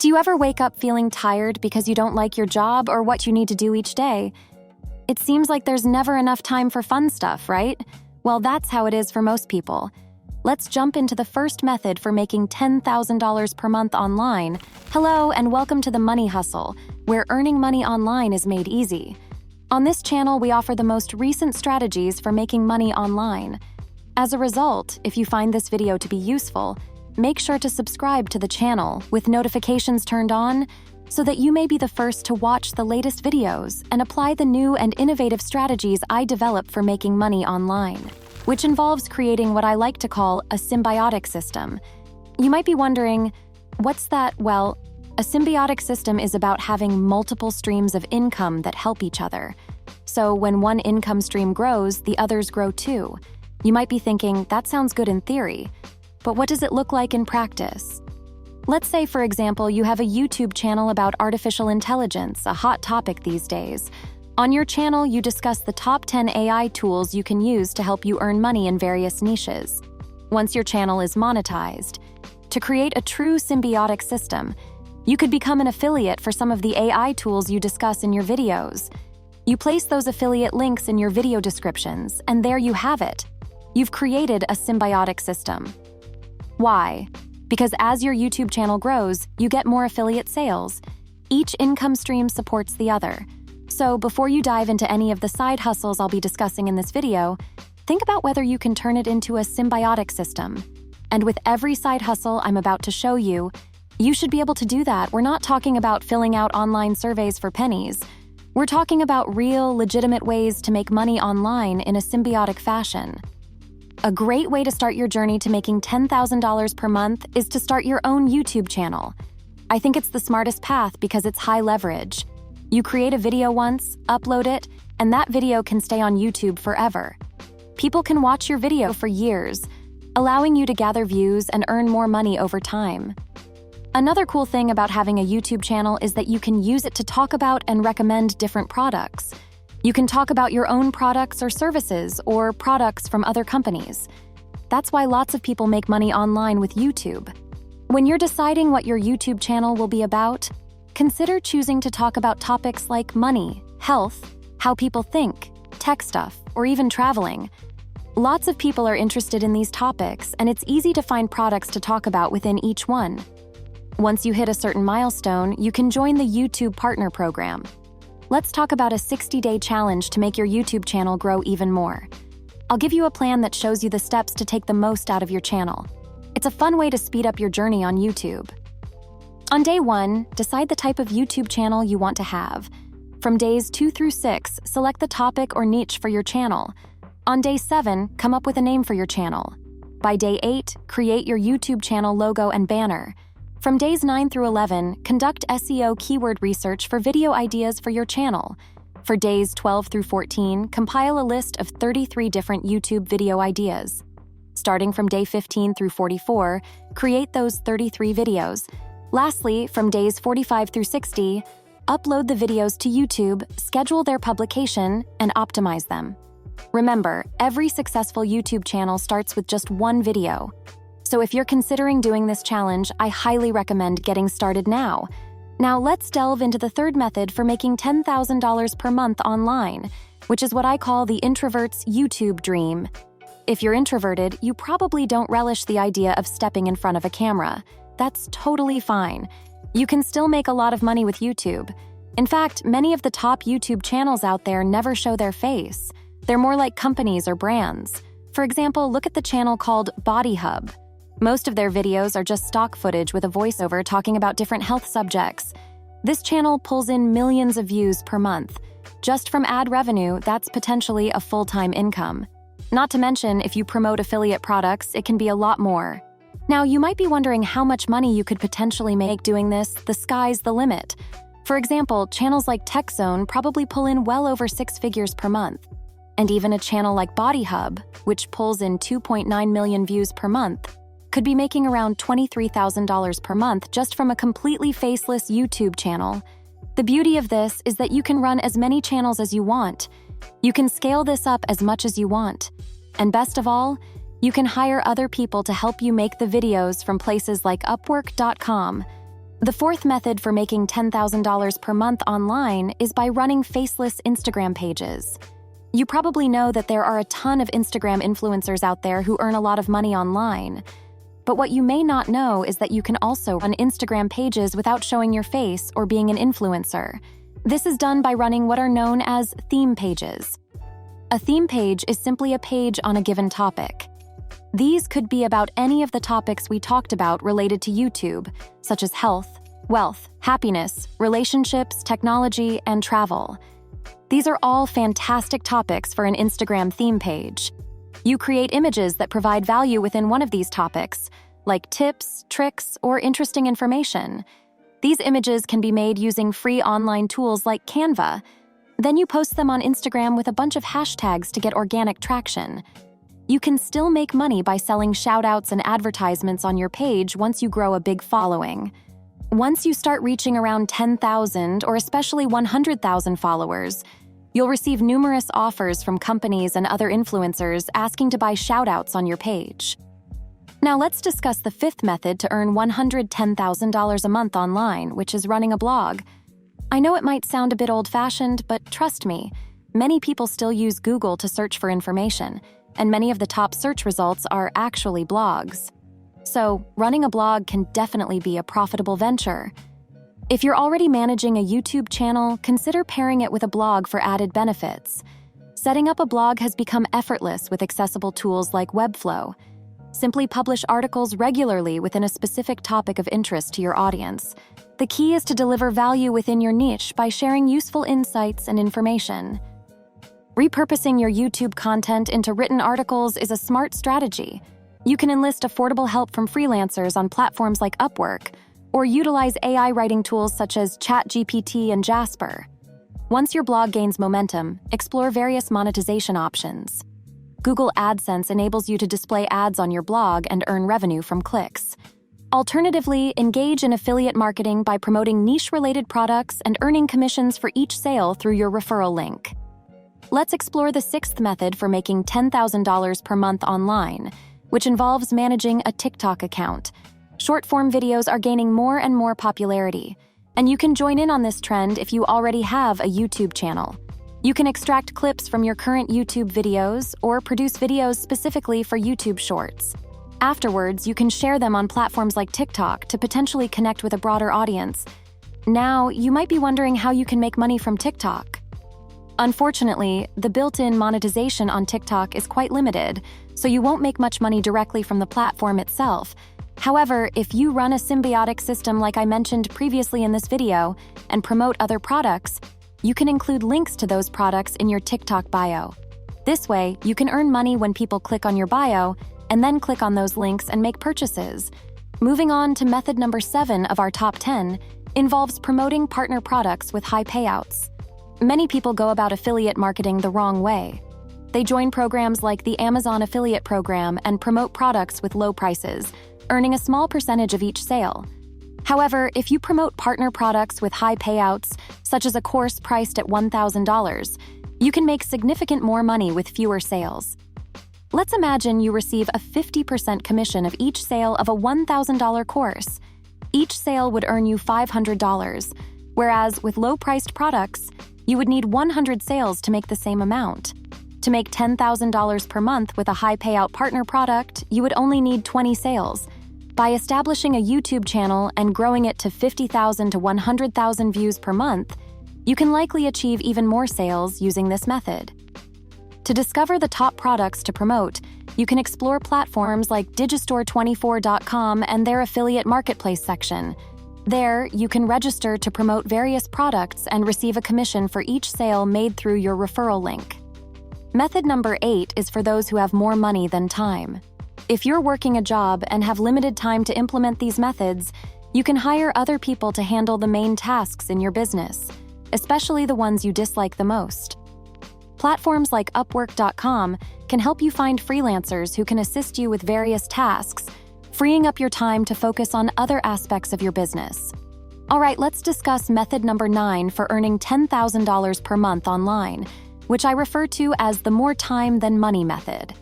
you ever wake up feeling tired because you don't like your job or what you need to do each day? It seems like there's never enough time for fun stuff, right? Well, that's how it is for most people. Let's jump into the first method for making $10,000 per month online. Hello, and welcome to the Money Hustle, where earning money online is made easy. On this channel, we offer the most recent strategies for making money online. As a result, if you find this video to be useful, make sure to subscribe to the channel with notifications turned on so that you may be the first to watch the latest videos and apply the new and innovative strategies I develop for making money online, which involves creating what I like to call a symbiotic system. You might be wondering, what's that? Well, a symbiotic system is about having multiple streams of income that help each other. So when one income stream grows, the others grow too. You might be thinking, that sounds good in theory, but what does it look like in practice? Let's say, for example, you have a YouTube channel about artificial intelligence, a hot topic these days. On your channel, you discuss the top 10 AI tools you can use to help you earn money in various niches. Once your channel is monetized, to create a true symbiotic system, you could become an affiliate for some of the AI tools you discuss in your videos. You place those affiliate links in your video descriptions, and there you have it. You've created a symbiotic system. Why? Because as your YouTube channel grows, you get more affiliate sales. Each income stream supports the other. So before you dive into any of the side hustles I'll be discussing in this video, think about whether you can turn it into a symbiotic system. And with every side hustle I'm about to show you, you should be able to do that. We're not talking about filling out online surveys for pennies. We're talking about real, legitimate ways to make money online in a symbiotic fashion. A great way to start your journey to making $10,000 per month is to start your own YouTube channel. I think it's the smartest path because it's high leverage. You create a video once, upload it, and that video can stay on YouTube forever. People can watch your video for years, allowing you to gather views and earn more money over time. Another cool thing about having a YouTube channel is that you can use it to talk about and recommend different products. You can talk about your own products or services or products from other companies. That's why lots of people make money online with YouTube. When you're deciding what your YouTube channel will be about, consider choosing to talk about topics like money, health, how people think, tech stuff, or even traveling. Lots of people are interested in these topics, and it's easy to find products to talk about within each one. Once you hit a certain milestone, you can join the YouTube Partner Program. Let's talk about a 60-day challenge to make your YouTube channel grow even more. I'll give you a plan that shows you the steps to take the most out of your channel. It's a fun way to speed up your journey on YouTube. On day 1, decide the type of YouTube channel you want to have. From days 2 through 6, select the topic or niche for your channel. On day 7, come up with a name for your channel. By day 8, create your YouTube channel logo and banner. From days 9 through 11, conduct SEO keyword research for video ideas for your channel. For days 12 through 14, compile a list of 33 different YouTube video ideas. Starting from day 15 through 44, create those 33 videos. Lastly, from days 45 through 60, upload the videos to YouTube, schedule their publication, and optimize them. Remember, every successful YouTube channel starts with just one video. So if you're considering doing this challenge, I highly recommend getting started now. Now let's delve into the third method for making $10,000 per month online, which is what I call the introvert's YouTube dream. If you're introverted, you probably don't relish the idea of stepping in front of a camera. That's totally fine. You can still make a lot of money with YouTube. In fact, many of the top YouTube channels out there never show their face. They're more like companies or brands. For example, look at the channel called Body Hub. Most of their videos are just stock footage with a voiceover talking about different health subjects. This channel pulls in millions of views per month. Just from ad revenue, that's potentially a full-time income. Not to mention, if you promote affiliate products, it can be a lot more. Now, you might be wondering how much money you could potentially make doing this. The sky's the limit. For example, channels like TechZone probably pull in well over 6 figures per month. And even a channel like Body Hub, which pulls in 2.9 million views per month, could be making around $23,000 per month just from a completely faceless YouTube channel. The beauty of this is that you can run as many channels as you want. You can scale this up as much as you want. And best of all, you can hire other people to help you make the videos from places like Upwork.com. The fourth method for making $10,000 per month online is by running faceless Instagram pages. You probably know that there are a ton of Instagram influencers out there who earn a lot of money online. But what you may not know is that you can also run Instagram pages without showing your face or being an influencer. This is done by running what are known as theme pages. A theme page is simply a page on a given topic. These could be about any of the topics we talked about related to YouTube, such as health, wealth, happiness, relationships, technology, and travel. These are all fantastic topics for an Instagram theme page. You create images that provide value within one of these topics, like tips, tricks, or interesting information. These images can be made using free online tools like Canva. Then you post them on Instagram with a bunch of hashtags to get organic traction. You can still make money by selling shoutouts and advertisements on your page once you grow a big following. Once you start reaching around 10,000 or especially 100,000 followers, you'll receive numerous offers from companies and other influencers asking to buy shoutouts on your page. Now let's discuss the fifth method to earn $110,000 a month online, which is running a blog. I know it might sound a bit old-fashioned, but trust me, many people still use Google to search for information, and many of the top search results are actually blogs. So, running a blog can definitely be a profitable venture. If you're already managing a YouTube channel, consider pairing it with a blog for added benefits. Setting up a blog has become effortless with accessible tools like Webflow. Simply publish articles regularly within a specific topic of interest to your audience. The key is to deliver value within your niche by sharing useful insights and information. Repurposing your YouTube content into written articles is a smart strategy. You can enlist affordable help from freelancers on platforms like Upwork, or utilize AI writing tools such as ChatGPT and Jasper. Once your blog gains momentum, explore various monetization options. Google AdSense enables you to display ads on your blog and earn revenue from clicks. Alternatively, engage in affiliate marketing by promoting niche-related products and earning commissions for each sale through your referral link. Let's explore the sixth method for making $10,000 per month online, which involves managing a TikTok account. Short-form videos are gaining more and more popularity, and you can join in on this trend if you already have a YouTube channel. You can extract clips from your current YouTube videos or produce videos specifically for YouTube Shorts. Afterwards, you can share them on platforms like TikTok to potentially connect with a broader audience. Now, you might be wondering how you can make money from TikTok. Unfortunately, the built-in monetization on TikTok is quite limited, so you won't make much money directly from the platform itself. However, if you run a symbiotic system like I mentioned previously in this video and promote other products, you can include links to those products in your TikTok bio. This way, you can earn money when people click on your bio and then click on those links and make purchases. Moving on to method number 7 of our top 10 involves promoting partner products with high payouts. Many people go about affiliate marketing the wrong way. They join programs like the Amazon affiliate program and promote products with low prices, earning a small percentage of each sale. However, if you promote partner products with high payouts, such as a course priced at $1,000, you can make significant more money with fewer sales. Let's imagine you receive a 50% commission of each sale of a $1,000 course. Each sale would earn you $500, whereas with low-priced products, you would need 100 sales to make the same amount. To make $10,000 per month with a high payout partner product, you would only need 20 sales. By establishing a YouTube channel and growing it to 50,000 to 100,000 views per month, you can likely achieve even more sales using this method. To discover the top products to promote, you can explore platforms like Digistore24.com and their affiliate marketplace section. There, you can register to promote various products and receive a commission for each sale made through your referral link. Method number 8 is for those who have more money than time. If you're working a job and have limited time to implement these methods, you can hire other people to handle the main tasks in your business, especially the ones you dislike the most. Platforms like Upwork.com can help you find freelancers who can assist you with various tasks, freeing up your time to focus on other aspects of your business. All right, let's discuss method number 9 for earning $10,000 per month online, which I refer to as the more time than money method.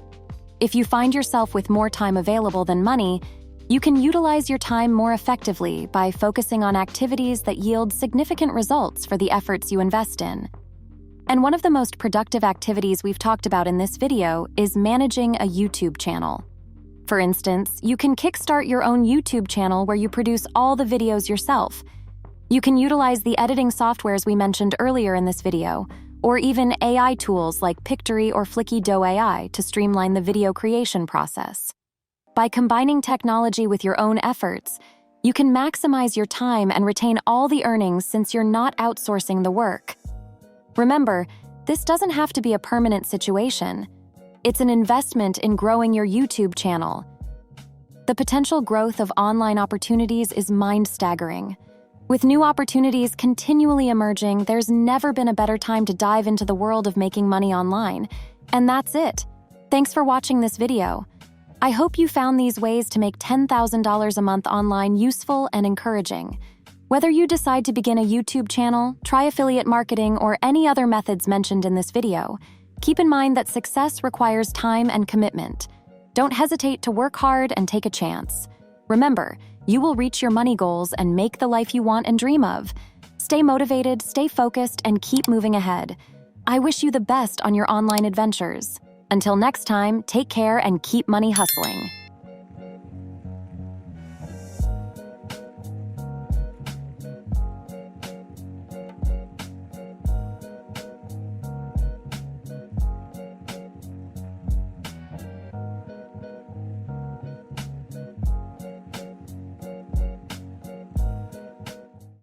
If you find yourself with more time available than money, You can utilize your time more effectively by focusing on activities that yield significant results for the efforts you invest in. And one of the most productive activities we've talked about in this video is managing a YouTube channel. For instance, you can kickstart your own YouTube channel where you produce all the videos yourself. You can utilize the editing softwares we mentioned earlier in this video, or even AI tools like Pictory or Flicky.do AI to streamline the video creation process. By combining technology with your own efforts, you can maximize your time and retain all the earnings since you're not outsourcing the work. Remember, this doesn't have to be a permanent situation. It's an investment in growing your YouTube channel. The potential growth of online opportunities is mind-staggering. With new opportunities continually emerging, there's never been a better time to dive into the world of making money online. And that's it. Thanks for watching this video. I hope you found these ways to make $10,000 a month online useful and encouraging. Whether you decide to begin a YouTube channel, try affiliate marketing, or any other methods mentioned in this video, keep in mind that success requires time and commitment. Don't hesitate to work hard and take a chance. Remember, you will reach your money goals and make the life you want and dream of. Stay motivated, stay focused, and keep moving ahead. I wish you the best on your online adventures. Until next time, take care and keep money hustling.